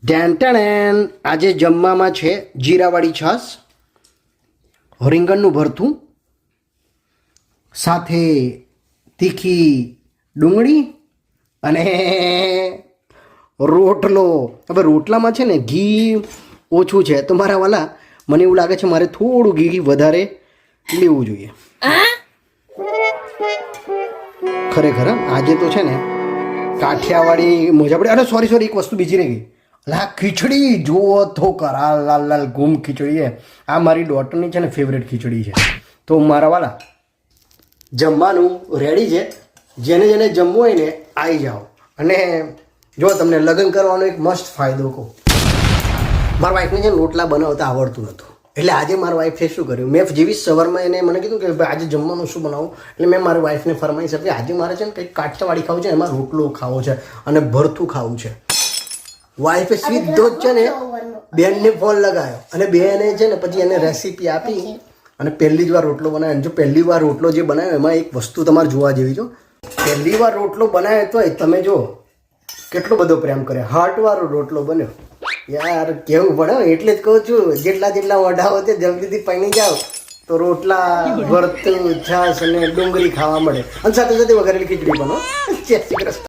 Ten આજે જમવામાં છે જીરાવાળી છાશ, રીંગણનું ભરથું, સાથે તીખી ડુંગળી અને રોટલો. હવે રોટલામાં છે ને ઘી ઓછું છે તો મારા વાલા મને એવું લાગે છે મારે થોડું ઘી વધારે લેવું જોઈએ. ખરેખર આજે તો છે ને કાઠિયાવાડી મોજા પડે. અરે સોરી એક વસ્તુ બીજી રહી ગઈ. લા ખીચડી જુઓ તો કરા લાલ લાલ ગુમ ખીચડી છે. આ મારી ડોટરની છે ને ફેવરેટ ખીચડી છે. તો મારા વાલા જમવાનું રેડી છે. જેને જેને જમવું હોય ને આવી જાઓ. અને જો તમને લગ્ન કરવાનો એક મસ્ત ફાયદો કહું. મારા વાઈફને છે રોટલા બનાવતા આવડતું નહોતું, એટલે આજે મારા વાઈફે શું કર્યું, મેં જેવી સવારમાં એને મને કીધું કે આજે જમવાનું શું બનાવું, એટલે મેં મારી વાઈફને ફરમાઈશ આપી આજે મારે છે ને કંઈક કાઠિયાવાડી ખાવું છે, એમાં રોટલો ખાવો છે અને ભરથું ખાવું છે. વાઈફે સીધો જ છે ને બેનને ફોન લગાવ્યો અને બેને છે ને પછી એને રેસીપી આપી અને પહેલી જ વાર રોટલો બનાવ્યો. જો પહેલી વાર રોટલો જે બનાવ્યો એમાં એક વસ્તુ તમારે જોવા જેવી. જો પહેલી વાર રોટલો બનાવ્યો તોય તમે જો કેટલો બધો પ્રેમ કરે. હાર્ટવાળો રોટલો બન્યો યાર, કેવું પડે. એટલે જ કહું છું જેટલા વઢાવો તે જલ્દીથી પૈણી જાઓ તો રોટલા ભરતું છાશ અને ડુંગળી ખાવા મળે અને સાથે સાથે વઘારેલી ખીચડી બનો. જય શ્રી કૃષ્ણ.